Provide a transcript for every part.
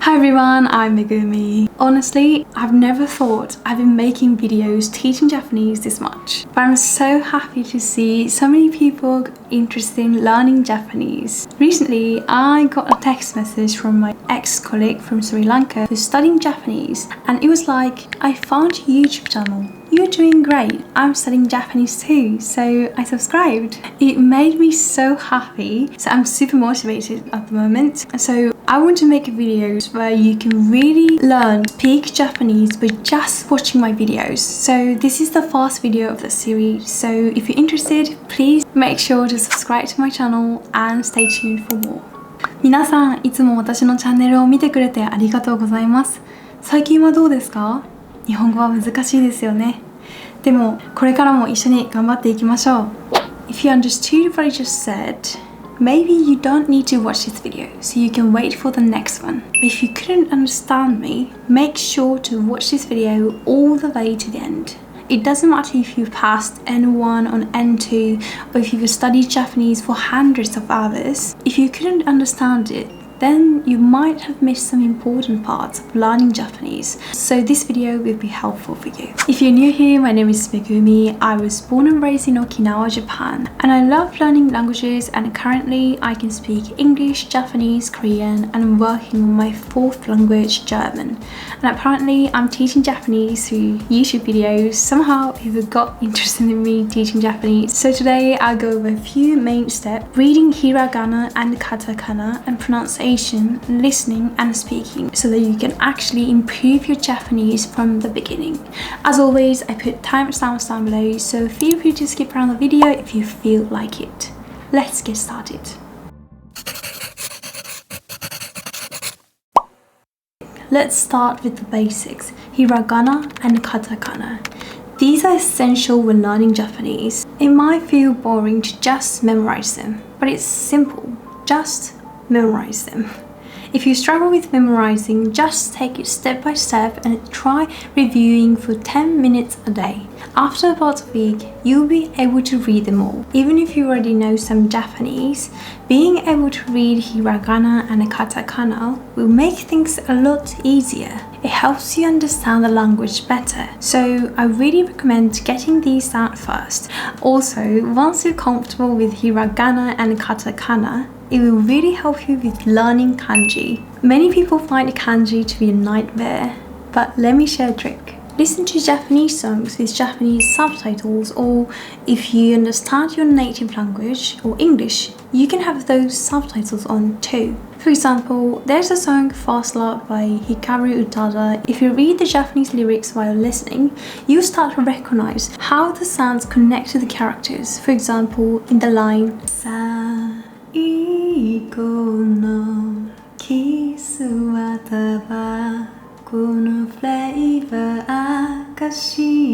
Hi everyone, I'm Megumi. Honestly, I've never thought I've been making videos teaching Japanese this much. But I'm so happy to see so many people interested in learning Japanese. Recently, I got a text message from my ex-colleague from Sri Lanka who's studying Japanese, and it was like, I found your YouTube channel. You're doing great. I'm studying Japanese too, so I subscribed. It made me so happy, so I'm super motivated at the moment. So I want to make videos where you can really learn to speak Japanese by just watching my videos. So this is the first video of the series, so if you're interested, please make sure to subscribe to my channel and stay tuned for more. 皆さん、いつも私のチャンネルを見てくれてありがとうございます。最近はどうですか？日本語は難しいですよね。でも、これからも一緒に頑張っていきましょう。If you understood what I just said, maybe you don't need to watch this video, so you can wait for the next one. But if you couldn't understand me, make sure to watch this video all the way to the end. It doesn't matter if you've passed N1 on N2 or if you've studied Japanese for hundreds of hours. If you couldn't understand it, then you might have missed some important parts of learning Japanese, so this video will be helpful for you. If you're new here, my name is Megumi. I was born and raised in Okinawa, Japan, and I love learning languages, and currently I can speak English, Japanese, Korean, and I'm working on my fourth language, German. And apparently I'm teaching Japanese through YouTube videos. Somehow people got interested in me teaching Japanese. So today I'll go over a few main steps: reading hiragana and katakana, and pronunciation, listening and speaking, so that you can actually improve your Japanese from the beginning. As always, I put timestamps down below, so feel free to skip around the video if you feel like it. Let's get started. Let's start with the basics: hiragana and katakana. These are essential when learning Japanese. It might feel boring to just memorize them, but it's simple. Just memorize them. If you struggle with memorizing, just take it step by step and try reviewing for 10 minutes a day. After about a week, you'll be able to read them all. Even if you already know some Japanese, being able to read hiragana and katakana will make things a lot easier. It helps you understand the language better, so I really recommend getting these down first. Also, once you're comfortable with hiragana and katakana, it will really help you with learning kanji. Many people find kanji to be a nightmare, but let me share a trick. Listen to Japanese songs with Japanese subtitles, or if you understand your native language or English, you can have those subtitles on too. For example, there's a song Fast Love by Hikaru Utada. If you read the Japanese lyrics while listening, you start to recognize how the sounds connect to the characters. For example, in the line Saiko no kisu wa tabako no flavor akashita.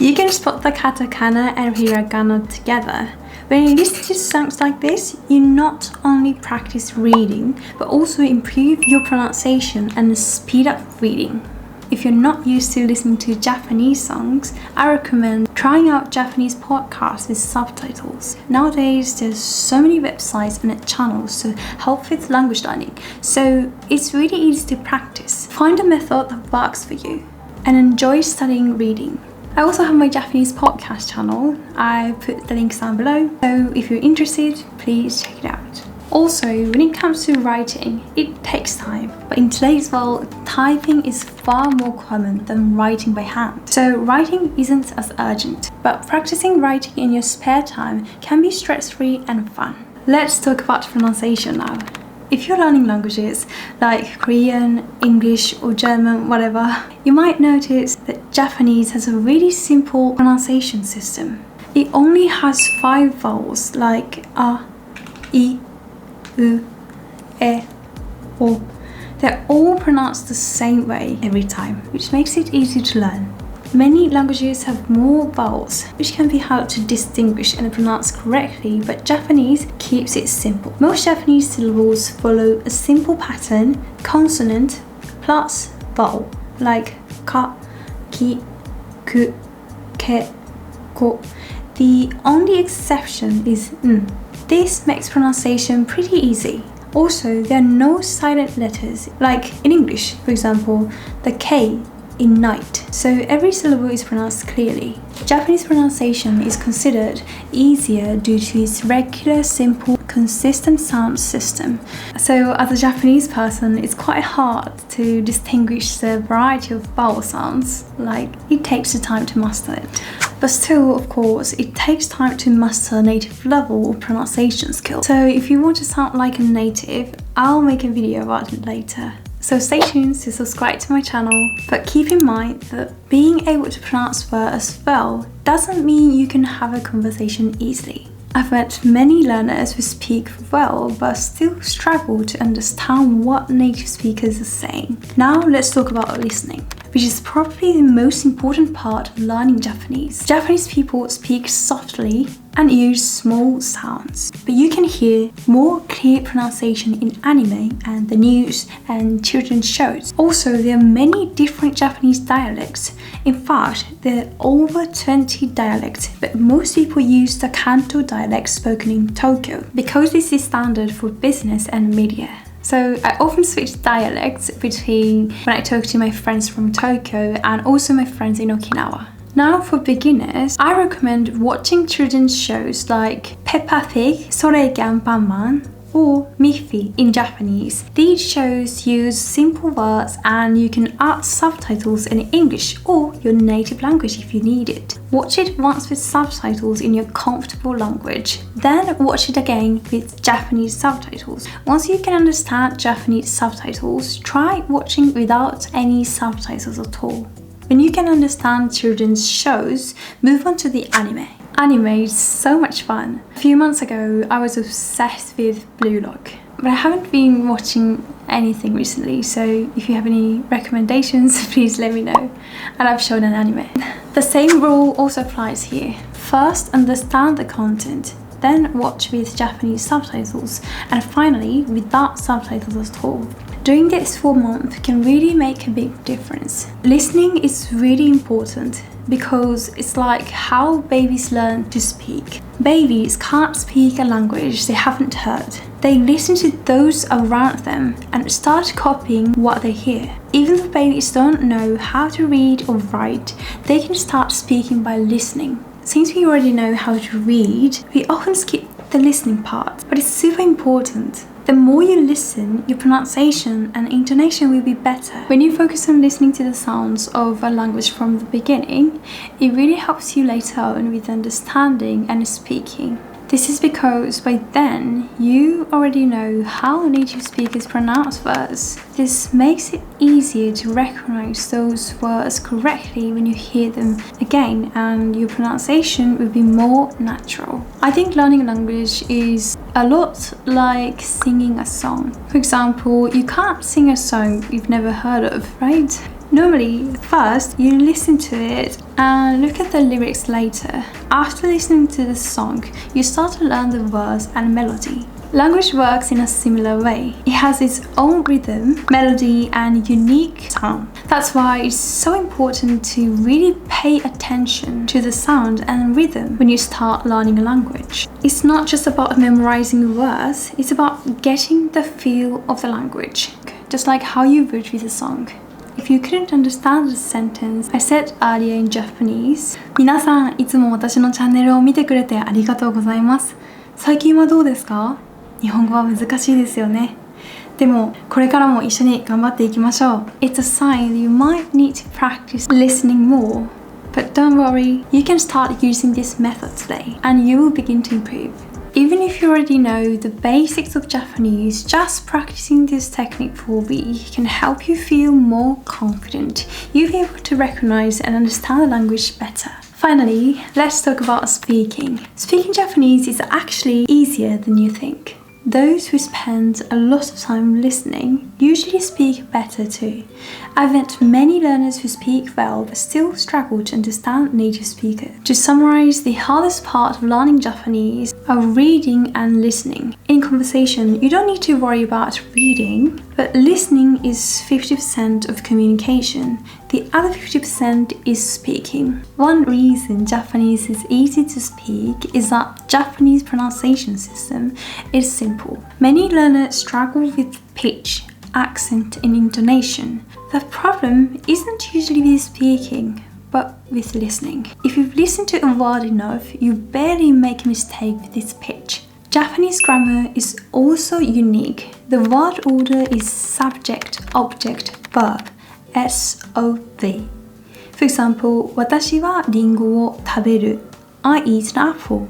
You can spot the katakana and hiragana together. When you listen to songs like this, you not only practice reading, but also improve your pronunciation and speed up reading. If you're not used to listening to Japanese songs, I recommend trying out Japanese podcasts with subtitles. Nowadays, there's so many websites and channels to help with language learning, so it's really easy to practice. Find a method that works for you and enjoy studying reading. I also have my Japanese podcast channel. I put the links down below, so if you're interested, please check it out. Also, when it comes to writing, it takes time, but in today's world, typing is far more common than writing by hand. So writing isn't as urgent, but practicing writing in your spare time can be stress-free and fun. Let's talk about pronunciation now. If you're learning languages like Korean, English or German, whatever, you might notice that Japanese has a really simple pronunciation system. It only has 5 vowels like a, I, U, E, O. They're all pronounced the same way every time, which makes it easy to learn. Many languages have more vowels, which can be hard to distinguish and pronounce correctly, but Japanese keeps it simple. Most Japanese syllables follow a simple pattern: consonant plus vowel, like ka, ki, ku, ke, ko. The only exception is n. This makes pronunciation pretty easy. Also, there are no silent letters, like in English, for example, the K in night. So every syllable is pronounced clearly. Japanese pronunciation is considered easier due to its regular, simple, consistent sound system. So as a Japanese person, it's quite hard to distinguish the variety of vowel sounds. Like, it takes the time to master it. But still, of course, it takes time to master a native level of pronunciation skill. So if you want to sound like a native, I'll make a video about it later. So stay tuned to subscribe to my channel, but keep in mind that being able to pronounce words well doesn't mean you can have a conversation easily. I've met many learners who speak well but still struggle to understand what native speakers are saying. Now let's talk about listening, which is probably the most important part of learning Japanese. Japanese people speak softly and use small sounds, but you can hear more clear pronunciation in anime and the news and children's shows. Also, there are many different Japanese dialects. In fact, there are over 20 dialects, but most people use the Kanto dialect spoken in Tokyo because this is standard for business and media. So I often switch dialects between when I talk to my friends from Tokyo and also my friends in Okinawa. Now for beginners, I recommend watching children's shows like Peppa Pig, Soreike-Anpanman, or Miffy in Japanese. These shows use simple words and you can add subtitles in English or your native language if you need it. Watch it once with subtitles in your comfortable language. Then watch it again with Japanese subtitles. Once you can understand Japanese subtitles, try watching without any subtitles at all. When you can understand children's shows, move on to the anime. Anime is so much fun. A few months ago, I was obsessed with Blue Lock, but I haven't been watching anything recently, so if you have any recommendations, please let me know. And I've shown an anime. The same rule also applies here. First, understand the content, then watch with Japanese subtitles, and finally, without subtitles at all. Doing this for a month can really make a big difference. Listening is really important because it's like how babies learn to speak. Babies can't speak a language they haven't heard. They listen to those around them and start copying what they hear. Even if babies don't know how to read or write, they can start speaking by listening. Since we already know how to read, we often skip the listening part, but it's super important. The more you listen, your pronunciation and intonation will be better. When you focus on listening to the sounds of a language from the beginning, it really helps you later on with understanding and speaking. This is because by then, you already know how native speakers pronounce words. This makes it easier to recognize those words correctly when you hear them again, and your pronunciation will be more natural. I think learning a language is a lot like singing a song. For example, you can't sing a song you've never heard of, right? Normally, first you listen to it and look at the lyrics later. After listening to the song, you start to learn the words and melody. Language works in a similar way. It has its own rhythm, melody, and unique sound. That's why it's so important to really pay attention to the sound and rhythm when you start learning a language. It's not just about memorizing words, it's about getting the feel of the language, just like how you would with a song. If you couldn't understand the sentence I said earlier in Japanese, 皆さんいつも私のチャンネルを見てくれてありがとうございます。最近はどうですか？日本語は難しいですよね。でもこれからも一緒に頑張っていきましょう。It's a sign you might need to practice listening more. But don't worry, you can start using this method today and you will begin to improve. Even if you already know the basics of Japanese, just practicing this technique for a week can help you feel more confident. You'll be able to recognize and understand the language better. Finally, let's talk about speaking. Speaking Japanese is actually easier than you think. Those who spend a lot of time listening usually speak better too. I've met many learners who speak well but still struggle to understand native speakers. To summarize, the hardest part of learning Japanese are reading and listening. In conversation, you don't need to worry about reading, But listening is 50% of communication. The other 50% is speaking. One reason Japanese is easy to speak is that Japanese pronunciation system is simple. Many learners struggle with pitch, accent and intonation. The problem isn't usually with speaking, but with listening. If you've listened to a word enough, you barely make a mistake with its pitch. Japanese grammar is also unique. The word order is subject, object, verb, SOV. For example, 私はリンゴを食べる. I eat an apple.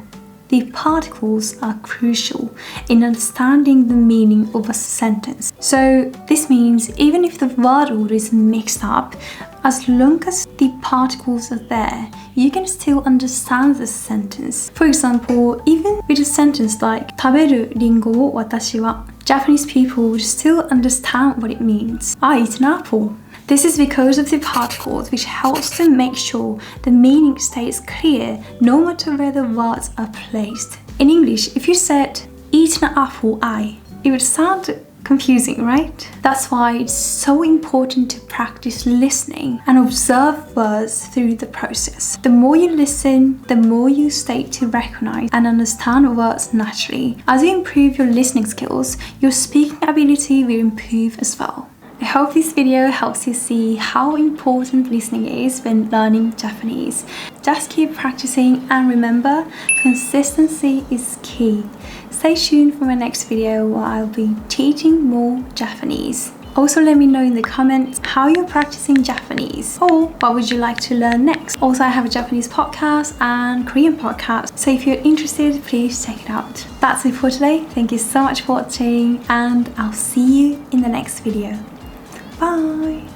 The particles are crucial in understanding the meaning of a sentence. So this means even if the word order is mixed up, as long as the particles are there, you can still understand the sentence. For example, even with a sentence like 食べるリンゴを私は, Japanese people would still understand what it means. I eat an apple. This is because of the particles, which helps to make sure the meaning stays clear no matter where the words are placed. In English, if you said eat an apple, it would sound confusing, right? That's why it's so important to practice listening and observe words through the process. The more you listen, the more you start to recognize and understand words naturally. As you improve your listening skills, your speaking ability will improve as well. I hope this video helps you see how important listening is when learning Japanese. Just keep practicing and remember, consistency is key. Stay tuned for my next video where I'll be teaching more Japanese. Also let me know in the comments how you're practicing Japanese or what would you like to learn next. Also I have a Japanese podcast and Korean podcast, so if you're interested, please check it out. That's it for today. Thank you so much for watching and I'll see you in the next video. Bye!